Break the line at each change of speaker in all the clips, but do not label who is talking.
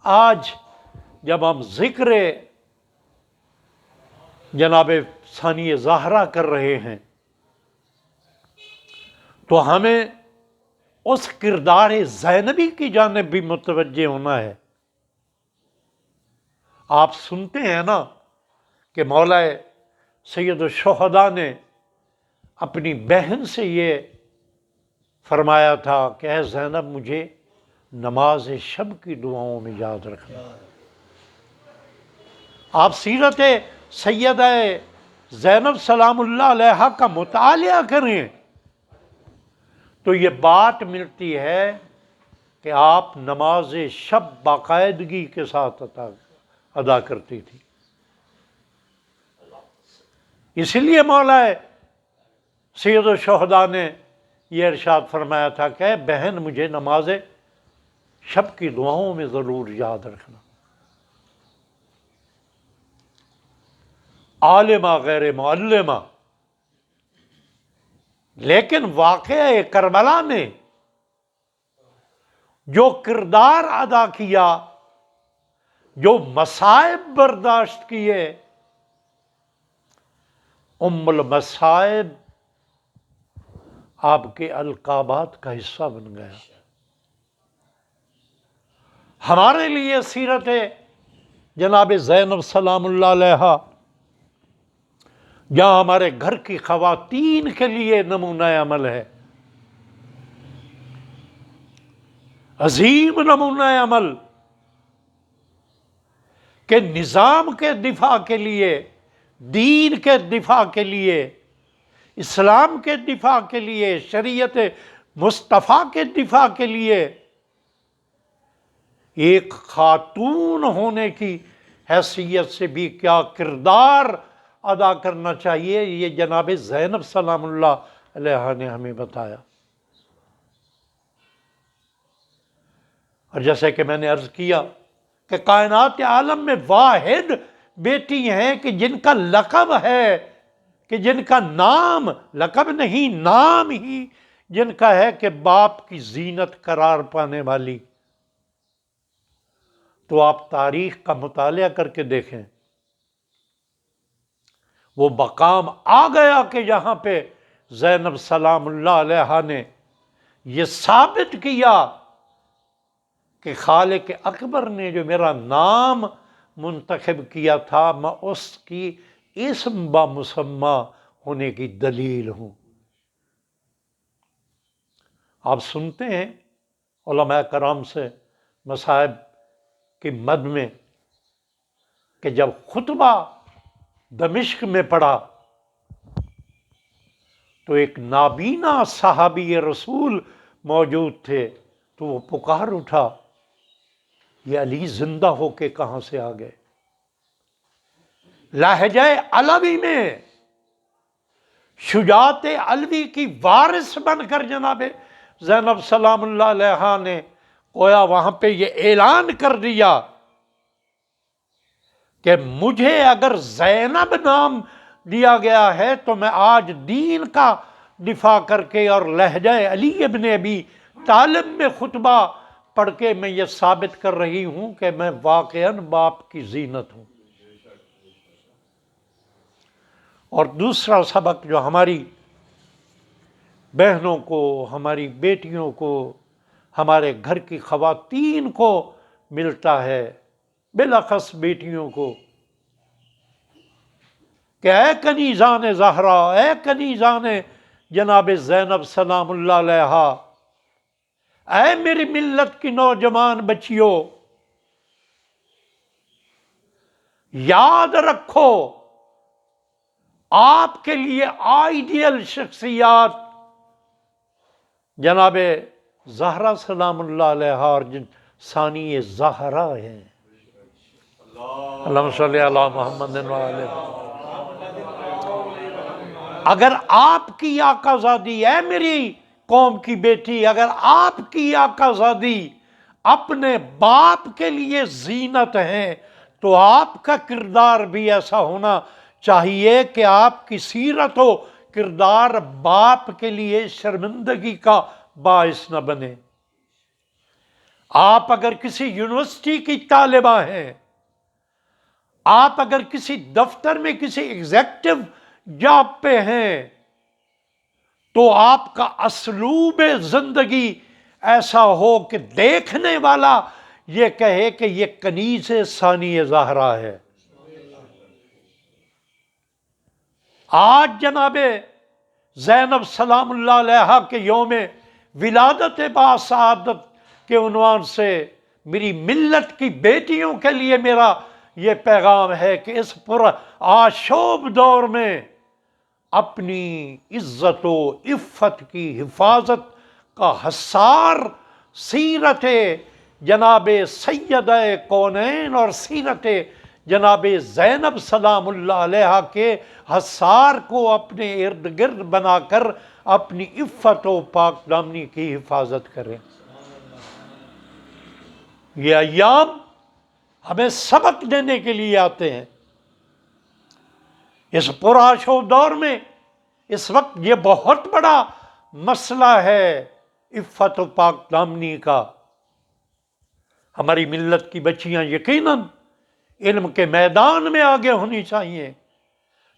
آج جب ہم ذکر جناب ثانی زہرا کر رہے ہیں تو ہمیں اس کردار زینبی کی جانب بھی متوجہ ہونا ہے۔ آپ سنتے ہیں نا کہ مولا سید الشہداء نے اپنی بہن سے یہ فرمایا تھا کہ اے زینب مجھے نماز شب کی دعاؤں میں یاد رکھنا۔ آپ سیرت سیدہ زینب سلام اللہ علیہا کا مطالعہ کریں تو یہ بات ملتی ہے کہ آپ نماز شب باقاعدگی کے ساتھ ادا کرتی تھی۔ اس لیے مولا سید الشہداء نے یہ ارشاد فرمایا تھا کہ اے بہن مجھے نماز شب کی دعاؤں میں ضرور یاد رکھنا۔ عالمہ غیر معلمہ، لیکن واقعہ کربلا نے جو کردار ادا کیا، جو مصائب برداشت کیے، ام المصائب آپ کے القابات کا حصہ بن گیا۔ ہمارے لیے سیرت جناب زینب سلام اللہ علیہا جہاں ہمارے گھر کی خواتین کے لیے نمونہ عمل ہے، عظیم نمونہ عمل، کہ نظام کے دفاع کے لیے، دین کے دفاع کے لیے، اسلام کے دفاع کے لیے، شریعت مصطفیٰ کے دفاع کے لیے ایک خاتون ہونے کی حیثیت سے بھی کیا کردار ادا کرنا چاہیے، یہ جناب زینب سلام اللہ علیہا نے ہمیں بتایا۔ اور جیسے کہ میں نے عرض کیا کہ کائنات عالم میں واحد بیٹی ہیں کہ جن کا لقب ہے، کہ جن کا نام، لقب نہیں نام ہی جن کا ہے کہ باپ کی زینت قرار پانے والی۔ تو آپ تاریخ کا مطالعہ کر کے دیکھیں، وہ مقام آ گیا کہ جہاں پہ زینب سلام اللہ علیہا نے یہ ثابت کیا کہ خالق اکبر نے جو میرا نام منتخب کیا تھا میں اس کی اسم با مسمى ہونے کی دلیل ہوں۔ آپ سنتے ہیں علماء کرام سے مصائب کی مد میں کہ جب خطبہ دمشق میں پڑا تو ایک نابینا صحابی رسول موجود تھے، تو وہ پکار اٹھا یہ علی زندہ ہو کے کہاں سے آ گئے؟ لہجہ علوی میں شجاعت علوی کی وارث بن کر جناب زینب سلام اللہ علیہا نے گویا وہاں پہ یہ اعلان کر دیا کہ مجھے اگر زینب نام دیا گیا ہے تو میں آج دین کا دفاع کر کے اور لہجہ علی ابن ابی طالب میں خطبہ پڑھ کے میں یہ ثابت کر رہی ہوں کہ میں واقعاً باپ کی زینت ہوں۔ اور دوسرا سبق جو ہماری بہنوں کو، ہماری بیٹیوں کو، ہمارے گھر کی خواتین کو ملتا ہے، بالاخص بیٹیوں کو، کہ اے کنیزان زہرا، اے کنیزان جناب زینب سلام اللہ علیہا، اے میری ملت کی نوجوان بچیوں، یاد رکھو آپ کے لیے آئیڈیل شخصیات جناب زہرا سلام اللہ علیہا اور ثانی زہرا ہیں۔ اللہم صلی علی محمد وعلی۔ اگر آپ کی آقازادی، اے میری قوم کی بیٹی، اگر آپ کی آقازادی اپنے باپ کے لیے زینت ہیں تو آپ کا کردار بھی ایسا ہونا چاہیے کہ آپ کی سیرت و کردار باپ کے لیے شرمندگی کا باعث نہ بنے۔ آپ اگر کسی یونیورسٹی کی طالبہ ہیں، آپ اگر کسی دفتر میں کسی ایگزیکٹو جاب پہ ہیں، تو آپ کا اسلوب زندگی ایسا ہو کہ دیکھنے والا یہ کہے کہ یہ کنیز ثانی زہرا ہے۔ آج جناب زینب سلام اللہ علیہا کے یوم ولادت باسعادت کے عنوان سے میری ملت کی بیٹیوں کے لیے میرا یہ پیغام ہے کہ اس پر آشوب دور میں اپنی عزت و عفت کی حفاظت کا حصار سیرت جناب سیدہ کونین اور سیرت جناب زینب سلام اللہ علیہا کے حصار کو اپنے ارد گرد بنا کر اپنی عفت و پاک دامنی کی حفاظت کریں۔ یہ ایام ہمیں سبق دینے کے لیے آتے ہیں۔ اس پرآشوب دور میں اس وقت یہ بہت بڑا مسئلہ ہے عفت و پاک دامنی کا۔ ہماری ملت کی بچیاں یقیناً علم کے میدان میں آگے ہونی چاہیے،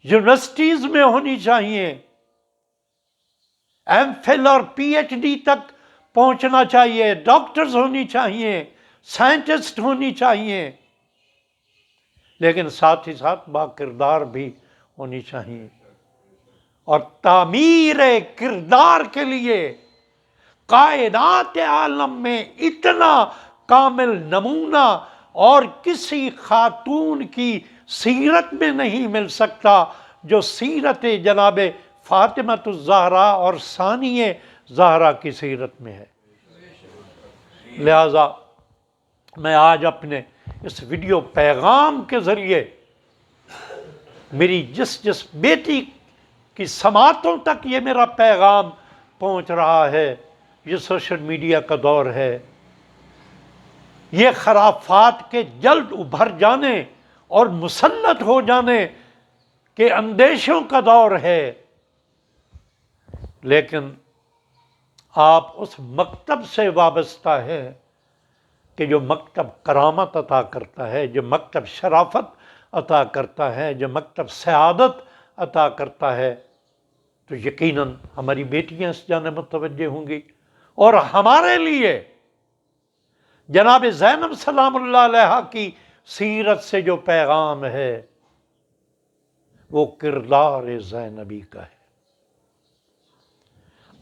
یونیورسٹیز میں ہونی چاہیے، ایم فل اور پی ایچ ڈی تک پہنچنا چاہیے، ڈاکٹرز ہونی چاہیے، سائنٹسٹ ہونی چاہیے، لیکن ساتھ ہی ساتھ با کردار بھی ہونی چاہیے۔ اور تعمیر کردار کے لیے کائنات عالم میں اتنا کامل نمونہ اور کسی خاتون کی سیرت میں نہیں مل سکتا جو سیرت جناب فاطمۃ الزہرا اور ثانی زہرا کی سیرت میں ہے۔ لہذا میں آج اپنے اس ویڈیو پیغام کے ذریعے میری جس بیٹی کی سماعتوں تک یہ میرا پیغام پہنچ رہا ہے، یہ سوشل میڈیا کا دور ہے، یہ خرافات کے جلد ابھر جانے اور مسلط ہو جانے کے اندیشوں کا دور ہے، لیکن آپ اس مکتب سے وابستہ ہیں کہ جو مکتب کرامت عطا کرتا ہے، جو مکتب شرافت عطا کرتا ہے، جو مکتب سعادت عطا کرتا ہے، تو یقیناً ہماری بیٹیاں اس جانب متوجہ ہوں گی۔ اور ہمارے لیے جناب زینب سلام اللہ علیہا کی سیرت سے جو پیغام ہے وہ کردار زینبی کا ہے،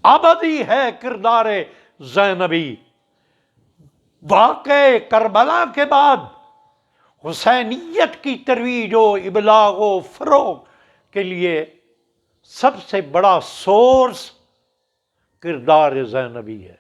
ابدی ہے کردار زینبی۔ واقع کربلا کے بعد حسینیت کی ترویج و ابلاغ و فروغ کے لیے سب سے بڑا سورس کردار زینبی ہے۔